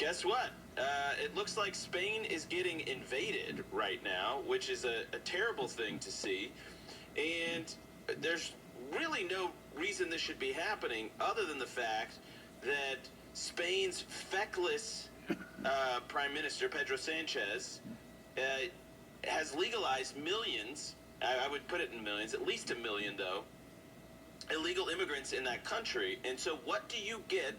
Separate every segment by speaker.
Speaker 1: Guess what? It looks like Spain is getting invaded right now, which is a terrible thing to see. And there's really no reason this should be happening other than the fact that Spain's feckless Prime Minister, Pedro Sanchez, has legalized millions, I would put it in millions, at least 1 million though, illegal immigrants in that country. And so what do you get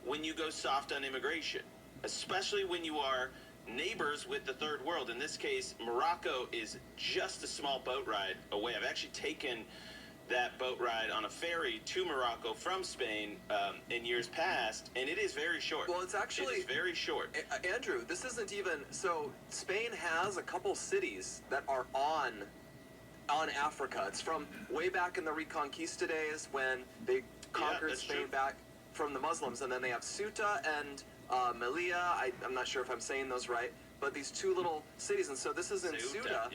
Speaker 1: when you go soft on immigration? Especially when you are neighbors with the third world. In this case, Morocco is just a small boat ride away. I've actually taken that boat ride on a ferry to Morocco from Spain in years past, and it is very short.
Speaker 2: Well, it's actually...
Speaker 1: It is very short.
Speaker 2: Andrew, this isn't even... So, Spain has a couple cities that are on Africa. It's from way back in the Reconquista days when they conquered Spain back from the Muslims, and then they have Ceuta and Melilla. I'm not sure if I'm saying those right, but these two little cities, and so this is in Ceuta,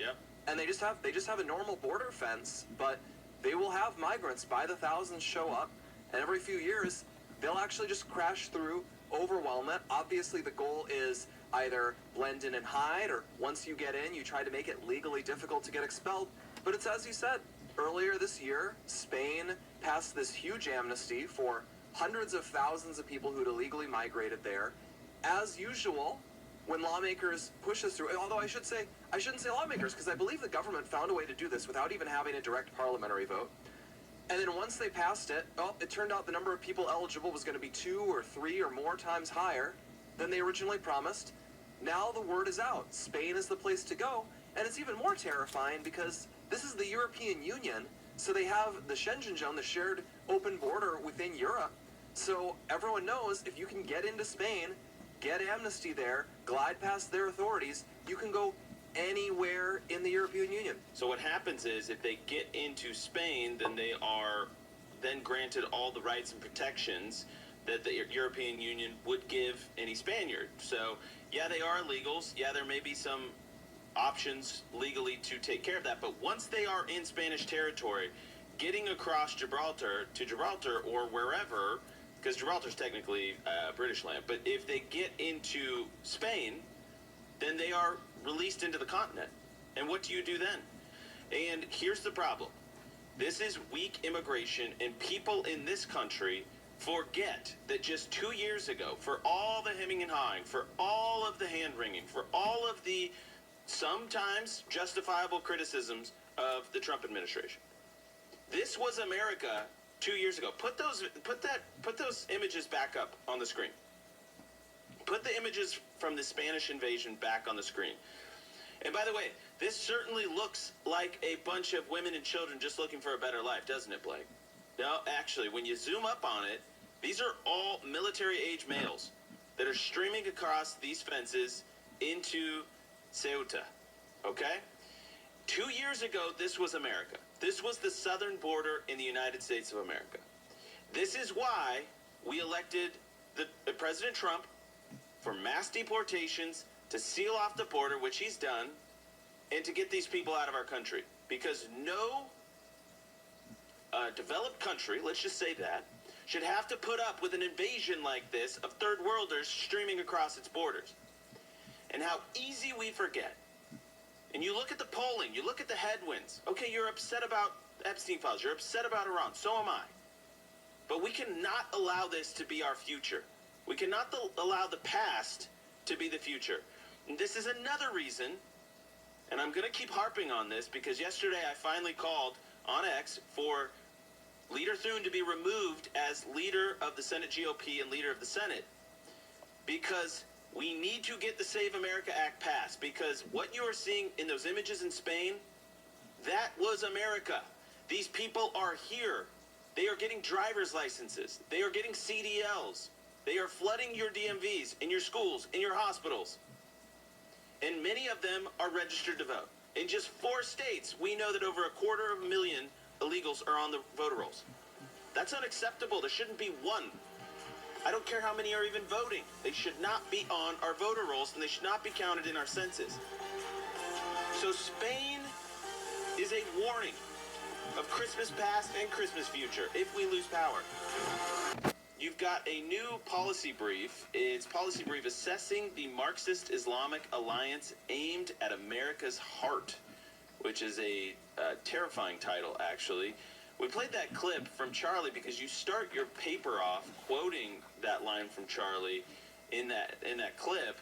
Speaker 2: and they just have a normal border fence, but they will have migrants by the thousands show up, and every few years they'll actually just crash through, overwhelm it. Obviously, the goal is either blend in and hide, or once you get in, you try to make it legally difficult to get expelled. But it's as you said earlier this year, Spain passed this huge amnesty for hundreds of thousands of people who'd illegally migrated there. As usual, when lawmakers push this through, although I shouldn't say lawmakers, because I believe the government found a way to do this without even having a direct parliamentary vote. And then once they passed it, it turned out the number of people eligible was going to be 2 or 3 or more times higher than they originally promised. Now the word is out. Spain is the place to go. And it's even more terrifying because this is the European Union, so they have the Schengen zone, the shared open border within Europe. So everyone knows if you can get into Spain, get amnesty there, glide past their authorities, you can go anywhere in the European Union.
Speaker 1: So what happens is if they get into Spain, then they are then granted all the rights and protections that the European Union would give any Spaniard. So yeah, they are illegals. Yeah, there may be some options legally to take care of that. But once they are in Spanish territory, getting across Gibraltar to Gibraltar or wherever, because Gibraltar is technically British land, but if they get into Spain, then they are released into the continent. And what do you do then? And here's the problem. This is weak immigration, and people in this country forget that just 2 years ago, for all the hemming and hawing, for all of the hand-wringing, for all of the sometimes justifiable criticisms of the Trump administration, this was America 2 years ago. Put those images back up on the screen. Put the images from the Spanish invasion back on the screen. And by the way, this certainly looks like a bunch of women and children just looking for a better life, doesn't it, Blake? No, actually, when you zoom up on it, these are all military-age males that are streaming across these fences into Ceuta, okay? 2 years ago, this was America. This was the southern border in the United States of America. This is why we elected President Trump for mass deportations, to seal off the border, which he's done, and to get these people out of our country. Because no developed country, let's just say that, should have to put up with an invasion like this of third worlders streaming across its borders. And how easy we forget. And you look at the polling, you look at the headwinds. Okay, you're upset about Epstein files, you're upset about Iran, so am I. But we cannot allow this to be our future. We cannot allow the past to be the future. And this is another reason, and I'm going to keep harping on this, because yesterday I finally called on X for Leader Thune to be removed as leader of the Senate GOP and leader of the Senate. Because we need to get the Save America Act passed, because what you are seeing in those images in Spain, that was America. These people are here. They are getting driver's licenses. They are getting CDLs. They are flooding your DMVs in your schools, in your hospitals. And many of them are registered to vote. In just 4 states, we know that over 250,000 illegals are on the voter rolls. That's unacceptable. There shouldn't be one. I don't care how many are even voting. They should not be on our voter rolls, and they should not be counted in our census. So Spain is a warning of Christmas past and Christmas future if we lose power. you've got a new policy brief. It's policy brief assessing the Marxist Islamic alliance aimed at America's heart, which is a terrifying title, actually. We played that clip from Charlie because you start your paper off quoting that line from Charlie in that clip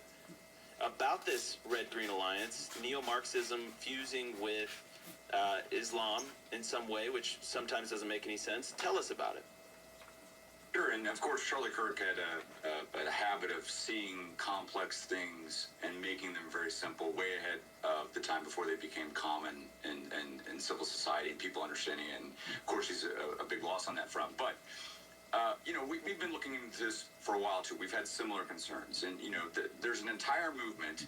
Speaker 1: about this Red-Green Alliance, neo-Marxism fusing with Islam in some way, which sometimes doesn't make any sense. Tell us about it.
Speaker 3: Sure, and of course Charlie Kirk had a habit of seeing complex things and making them very simple, way ahead of the time before they became common in civil society and people understanding it. And of course he's a big loss on that front. But we've been looking into this for a while too. We've had similar concerns, and there's an entire movement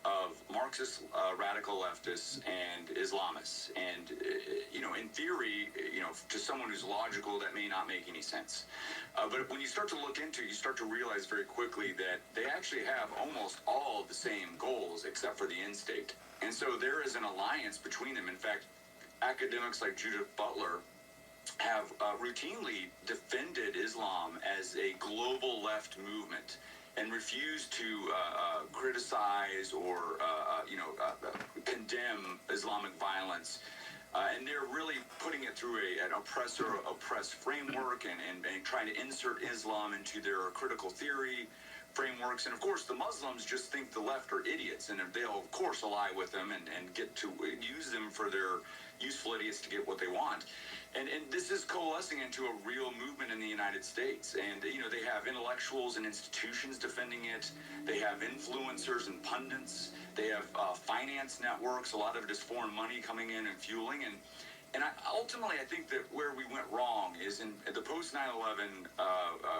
Speaker 3: of Marxist radical leftists and Islamists, and in theory, to someone who's logical, that may not make any sense. But when you start to look into it, you start to realize very quickly that they actually have almost all of the same goals, except for the end state. And so there is an alliance between them. In fact, academics like Judith Butler have routinely defended Islam as a global left movement and refused to criticize or condemn Islamic violence. And they're really putting it through an oppressor-oppressed framework and trying to insert Islam into their critical theory frameworks. And of course, the Muslims just think the left are idiots, and they'll of course ally with them and get to use them for their useful idiots to get what they want. And this is coalescing into a real movement in the United States. And, they have intellectuals and institutions defending it. They have influencers and pundits. They have finance networks. A lot of it is foreign money coming in and fueling. And ultimately, I think that where we went wrong is in the post-9/11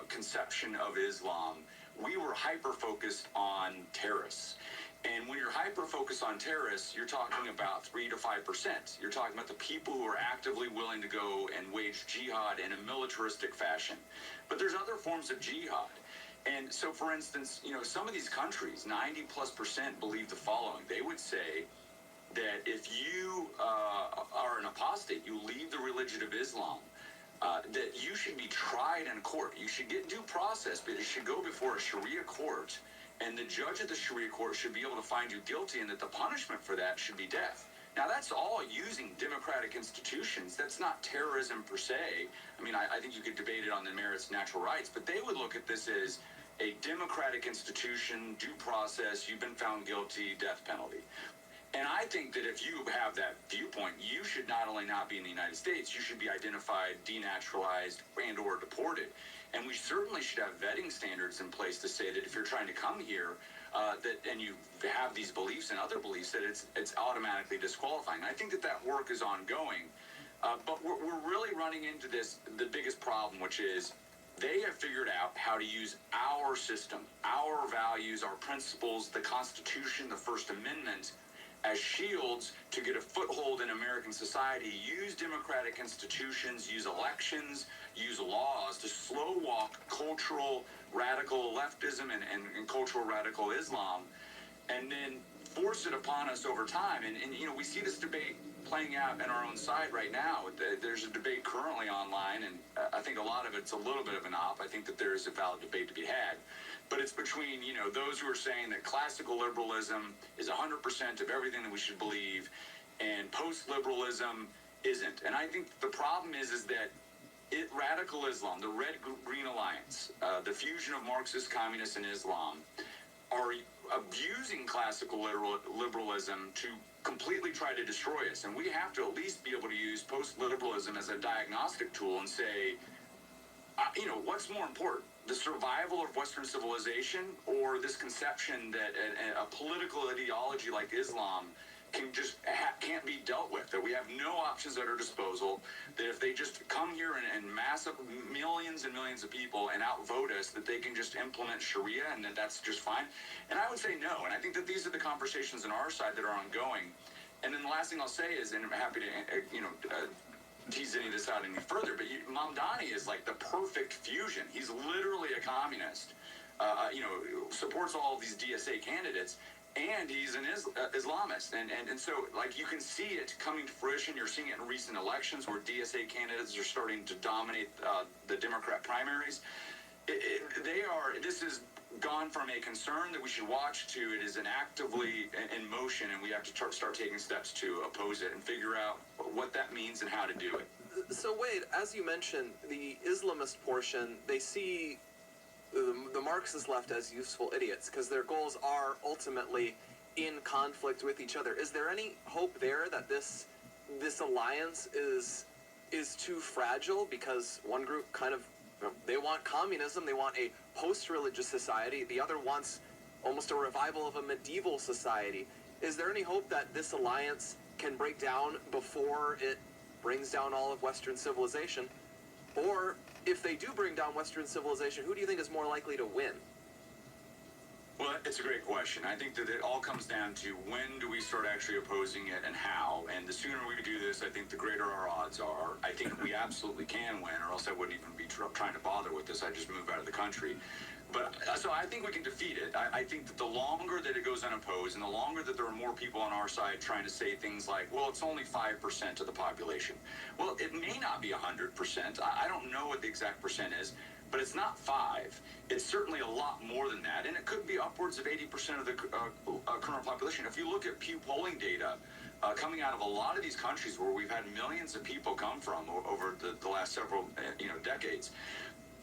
Speaker 3: conception of Islam, we were hyper-focused on terrorists. And when you're hyper-focused on terrorists, you're talking about 3 to 5%. You're talking about the people who are actively willing to go and wage jihad in a militaristic fashion. But there's other forms of jihad. And so, for instance, some of these countries, 90+% believe the following. They would say that if you are an apostate, you leave the religion of Islam, that you should be tried in court. You should get due process, but it should go before a Sharia court. And the judge at the Sharia court should be able to find you guilty, and that the punishment for that should be death. Now, that's all using democratic institutions. That's not terrorism per se. I mean, I think you could debate it on the merits of natural rights, but they would look at this as a democratic institution, due process, you've been found guilty, death penalty. And I think that if you have that viewpoint, you should not only not be in the United States, you should be identified, denaturalized, and or deported. And we certainly should have vetting standards in place to say that if you're trying to come here, and you have these beliefs and other beliefs, that it's automatically disqualifying. I think that work is ongoing, but we're really running into the biggest problem, which is they have figured out how to use our system, our values, our principles, the Constitution, the First Amendment, as shields to get a foothold in American society, use democratic institutions, use elections, use laws to slow walk cultural radical leftism and cultural radical Islam, and then force it upon us over time. And we see this debate playing out in our own side right now. There's a debate currently online, and I think a lot of it's a little bit of an op. I think that there is a valid debate to be had. But it's between, those who are saying that classical liberalism is 100% of everything that we should believe, and post-liberalism isn't. And I think the problem is that radical Islam, the Red-Green Alliance, the fusion of Marxist, communists, and Islam, are abusing classical liberalism to completely try to destroy us. And we have to at least be able to use post-liberalism as a diagnostic tool and say, what's more important? The survival of Western civilization, or this conception that a political ideology like Islam can't be dealt with, that we have no options at our disposal, that if they just come here and mass up millions and millions of people and outvote us, that they can just implement Sharia and that's just fine? And I would say no. And I think that these are the conversations on our side that are ongoing. And then the last thing I'll say is, and I'm happy to tease any of this out any further, but Mamdani is like the perfect fusion. He's literally a communist, supports all of these DSA candidates, and he's an Islamist. And so, like, you can see it coming to fruition. You're seeing it in recent elections where DSA candidates are starting to dominate the Democrat primaries. This has gone from a concern that we should watch to it is an actively in motion, and we have to start taking steps to oppose it and figure out what that means and how to do it.
Speaker 2: So Wade, as you mentioned, the Islamist portion, they see the Marxist left as useful idiots because their goals are ultimately in conflict with each other. Is there any hope there that this alliance is too fragile because one group kind of, they want communism, they want a post-religious society, the other wants almost a revival of a medieval society. Is there any hope that this alliance can break down before it brings down all of Western civilization? Or if they do bring down Western civilization, who do you think is more likely to win?
Speaker 3: Well, it's a great question. I think that it all comes down to when do we start actually opposing it and how. And the sooner we do this, I think the greater our odds are. I think we absolutely can win, or else I wouldn't even be trying to bother with this. I'd just move out of the country. But so I think we can defeat it. I think that the longer that it goes unopposed and the longer that there are more people on our side trying to say things like, well, it's only 5% of the population. Well, it may not be 100%. I don't know what the exact percent is, but it's not 5. It's certainly a lot more than that. And it could be upwards of 80% of the current population. If you look at Pew polling data, coming out of a lot of these countries where we've had millions of people come from over the last several decades,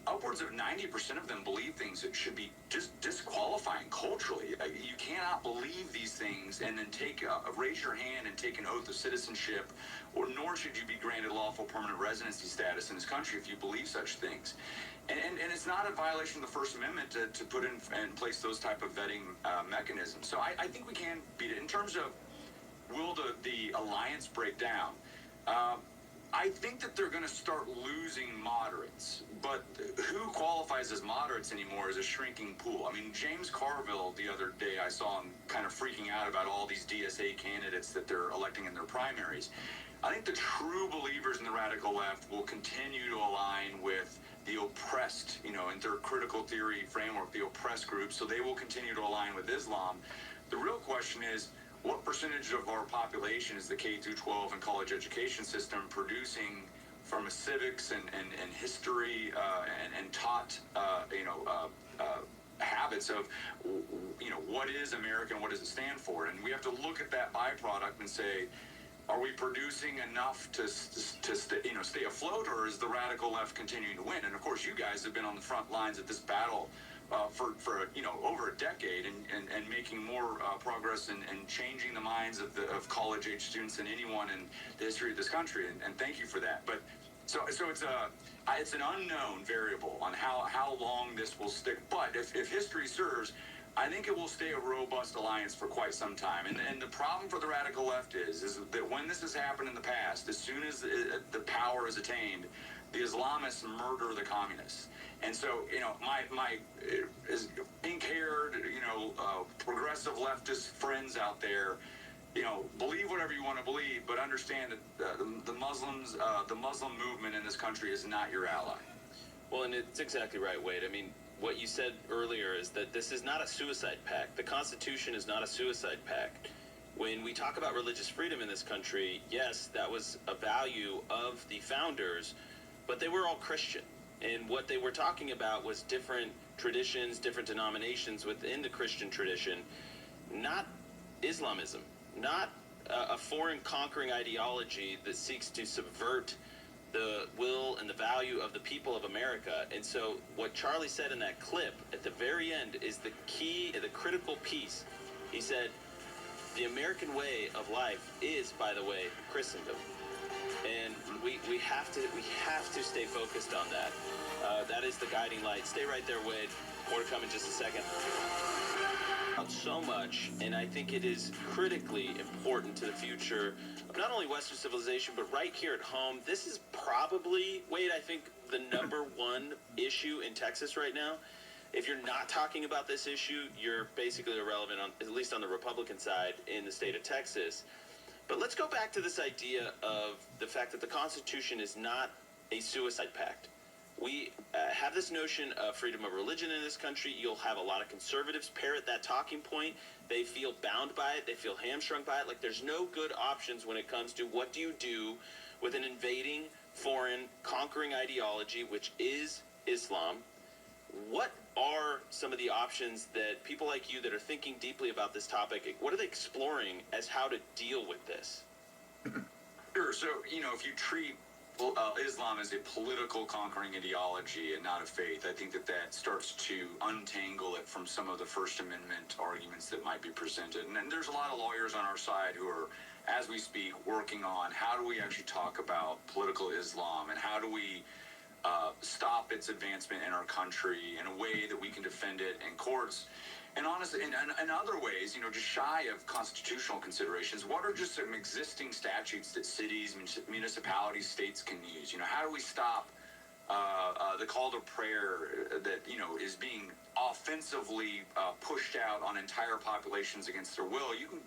Speaker 3: upwards of 90% of them believe things that should be just disqualifying culturally. You cannot believe these things and then raise your hand and take an oath of citizenship, or nor should you be granted lawful permanent residency status in this country if you believe such things. And it's not a violation of the First Amendment to put in place those type of vetting mechanisms. So I think we can beat it. In terms of will the alliance break down, I think that they're going to start losing moderates, but who qualifies as moderates anymore is a shrinking pool. I mean, James Carville, the other day, I saw him kind of freaking out about all these DSA candidates that they're electing in their primaries. I think the true believers in the radical left will continue to align with the oppressed, in their critical theory framework, the oppressed groups, so they will continue to align with Islam. The real question is, what percentage of our population is the K-12 and college education system producing from a civics and history and taught habits of what is America and what does it stand for? And we have to look at that byproduct and say, are we producing enough to stay afloat, or is the radical left continuing to win? And of course, you guys have been on the front lines of this battle for over a decade and making more progress and changing the minds of college age students than anyone in the history of this country, and thank you for that. But so it's an unknown variable on how long this will stick. But if history serves, I think it will stay a robust alliance for quite some time. And the problem for the radical left is that when this has happened in the past, as soon as the power is attained, the Islamists murder the communists. And so, my pink-haired, progressive leftist friends out there, believe whatever you want to believe, but understand that the Muslim movement in this country is not your ally.
Speaker 1: Well, and it's exactly right, Wade. I mean, what you said earlier is that this is not a suicide pact. The Constitution is not a suicide pact. When we talk about religious freedom in this country, yes, that was a value of the founders, but they were all Christian. And what they were talking about was different traditions, different denominations within the Christian tradition, not Islamism, not a foreign conquering ideology that seeks to subvert the will and the value of the people of America. And so what Charlie said in that clip at the very end is the key, the critical piece. He said, the American way of life is, by the way, Christendom. And we have to stay focused on that. That is the guiding light. Stay right there, Wade. More to come in just a second. So much, and I think it is critically important to the future of not only Western civilization, but right here at home. This is probably, Wade, I think the number one issue in Texas right now. If you're not talking about this issue, you're basically irrelevant, at least on the Republican side in the state of Texas. But let's go back to this idea of the fact that the Constitution is not a suicide pact. We have this notion of freedom of religion in this country. You'll have a lot of conservatives parrot that talking point. They feel bound by it. They feel hamstrung by it. Like there's no good options when it comes to what do you do with an invading, foreign, conquering ideology, which is Islam. what are some of the options that people like you that are thinking deeply about this topic, what are they exploring as how to deal with this?
Speaker 3: Sure. So, if you treat Islam as a political conquering ideology and not a faith, I think that starts to untangle it from some of the First Amendment arguments that might be presented. And there's a lot of lawyers on our side who are, as we speak, working on how do we actually talk about political Islam and how do we stop its advancement in our country in a way that we can defend it in courts. And honestly, in other ways, just shy of constitutional considerations, what are just some existing statutes that cities, municipalities, states can use? How do we stop the call to prayer that, is being offensively pushed out on entire populations against their will? You can,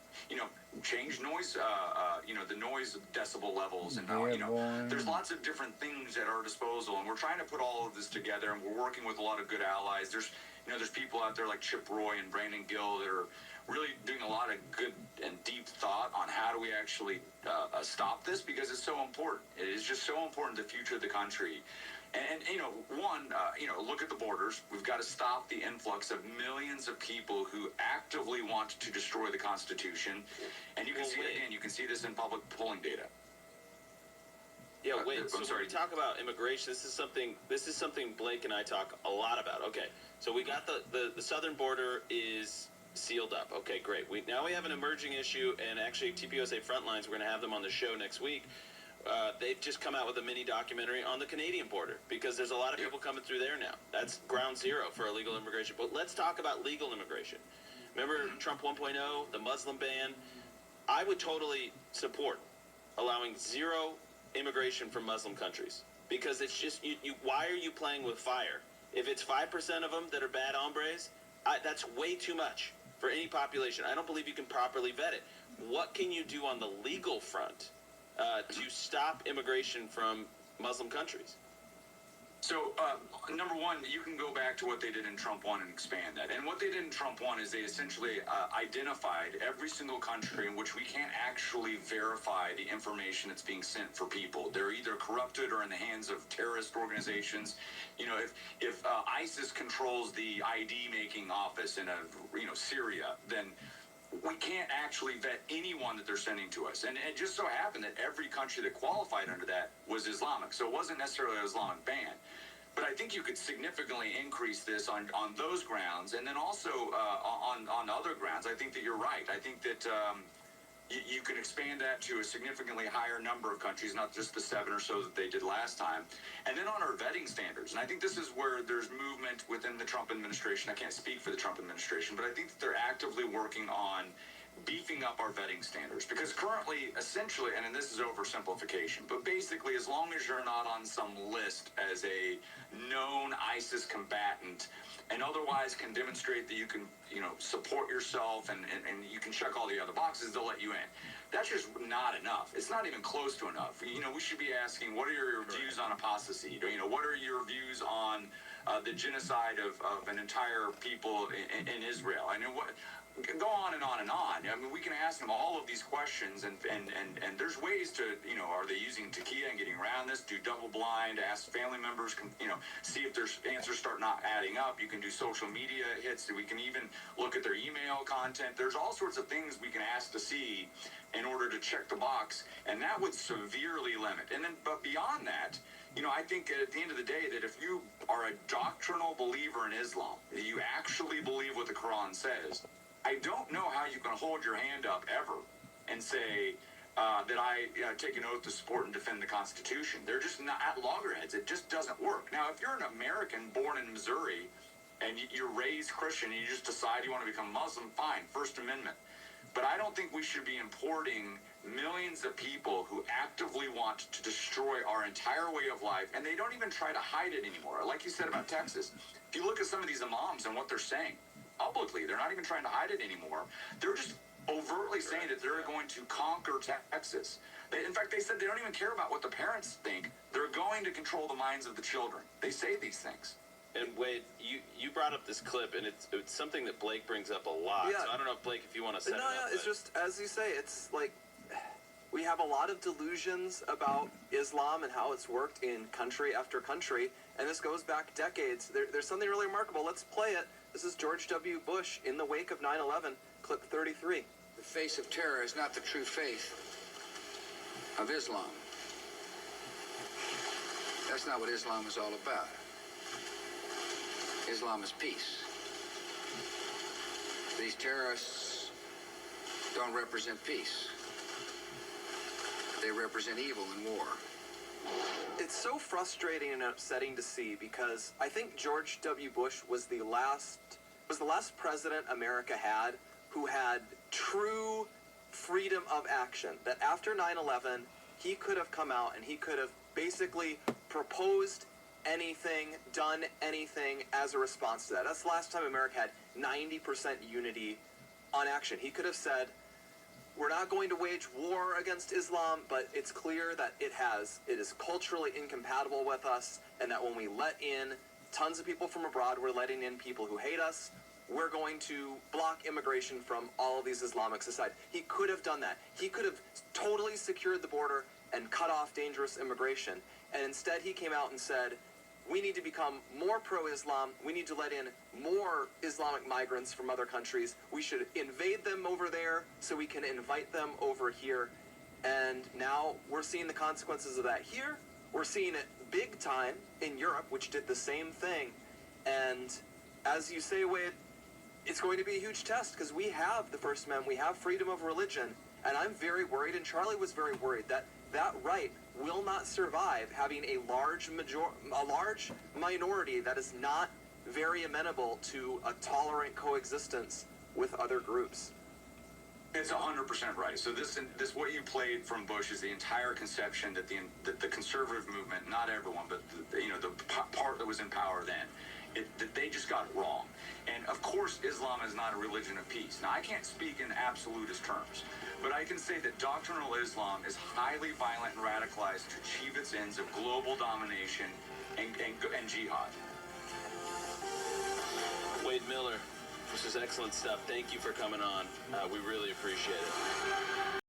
Speaker 3: change noise, the noise decibel levels. And, there's lots of different things at our disposal. And we're trying to put all of this together, and we're working with a lot of good allies. There's people out there like Chip Roy and Brandon Gill that are really doing a lot of good and deep thought on how do we actually stop this, because it's so important. It is just so important to the future of the country. And look at the borders. We've got to stop the influx of millions of people who actively want to destroy the Constitution. And you can you can see this in public polling data.
Speaker 1: Yeah, wait. So when we talk about immigration, this is something Blake and I talk a lot about. Okay, so we got the southern border is sealed up. Okay, great. Now we have an emerging issue, and actually TPUSA Frontlines, we're going to have them on the show next week. They've just come out with a mini documentary on the Canadian border, because there's a lot of people coming through there now. That's ground zero for illegal immigration. But let's talk about legal immigration. Remember Trump 1.0, the Muslim ban? I would totally support allowing zero immigration from Muslim countries, because it's just why are you playing with fire? If it's 5% of them that are bad hombres, that's way too much for any population. I don't believe you can properly vet it. What can you do on the legal front to stop immigration from Muslim countries?
Speaker 3: So, number one, you can go back to what they did in Trump 1 and expand that. And what they did in Trump 1 is they essentially identified every single country in which we can't actually verify the information that's being sent for people. They're either corrupted or in the hands of terrorist organizations. If ISIS controls the ID-making office in Syria, then we can't actually vet anyone that they're sending to us. And it just so happened that every country that qualified under that was Islamic. So it wasn't necessarily an Islamic ban. But I think you could significantly increase this on those grounds. And then also on other grounds, I think that you're right. I think that you can expand that to a significantly higher number of countries, not just the 7 or so that they did last time. And then on our vetting standards, and I think this is where there's movement within the Trump administration. I can't speak for the Trump administration, but I think that they're actively working on beefing up our vetting standards, because currently, essentially, and this is oversimplification, but basically, as long as you're not on some list as a known ISIS combatant and otherwise can demonstrate that you can, support yourself and you can check all the other boxes, they'll let you in. That's just not enough. It's not even close to enough. We should be asking, what are your views on apostasy? What are your views on the genocide of an entire people in Israel? Go on and on and on. We can ask them all of these questions, and there's ways to, are they using Takia and getting around this? Do double blind, ask family members, see if their answers start not adding up. You can do social media hits. We can even look at their email content. There's all sorts of things we can ask to see in order to check the box, and that would severely limit. But beyond that, I think at the end of the day that if you are a doctrinal believer in Islam, that you actually believe what the Quran says, I don't know how you can hold your hand up ever and say that I take an oath to support and defend the Constitution. They're just not at loggerheads. It just doesn't work. Now, if you're an American born in Missouri and you're raised Christian and you just decide you want to become Muslim, fine, First Amendment. But I don't think we should be importing millions of people who actively want to destroy our entire way of life, and they don't even try to hide it anymore. Like you said about Texas, if you look at some of these imams and what they're saying, publicly, they're not even trying to hide it anymore. They're just overtly saying that they're going to conquer Texas. In fact, they said they don't even care about what the parents think. They're going to control the minds of the children. They say these things.
Speaker 1: And Wade, you brought up this clip, and it's something that Blake brings up a lot.
Speaker 2: Yeah.
Speaker 1: So I don't know if Blake, if you want to set it up.
Speaker 2: It's just, as you say, it's like we have a lot of delusions about Islam and how it's worked in country after country, and this goes back decades. There's something really remarkable. Let's play it. This is George W. Bush in the wake of 9/11, clip 33.
Speaker 4: The face of terror is not the true faith of Islam. That's not what Islam is all about. Islam is peace. These terrorists don't represent peace. They represent evil and war.
Speaker 2: It's so frustrating and upsetting to see because I think George W. Bush was the last president America had who had true freedom of action. That after 9/11, he could have come out and he could have basically proposed anything, done anything as a response to that. That's the last time America had 90% unity on action. He could have said, we're not going to wage war against Islam, but it's clear that it is culturally incompatible with us, and that when we let in tons of people from abroad, we're letting in people who hate us. We're going to block immigration from all of these Islamic societies. He could have done that. He could have totally secured the border and cut off dangerous immigration. And instead he came out and said, we need to become more pro-Islam. We need to let in more Islamic migrants from other countries. We should invade them over there so we can invite them over here. And now we're seeing the consequences of that here. We're seeing it big time in Europe, which did the same thing. And as you say, Wade, it's going to be a huge test because we have the First Amendment. We have freedom of religion. And I'm very worried, and Charlie was very worried, that that right will not survive having a large minority that is not very amenable to a tolerant coexistence with other groups.
Speaker 3: It's 100% right. So this what you played from Bush is the entire conception that the conservative movement, not everyone, but the part that was in power then, that they just got it wrong. And of course, Islam is not a religion of peace. Now, I can't speak in absolutist terms, but I can say that doctrinal Islam is highly violent and radicalized to achieve its ends of global domination and jihad.
Speaker 1: Wade Miller, this is excellent stuff. Thank you for coming on. We really appreciate it.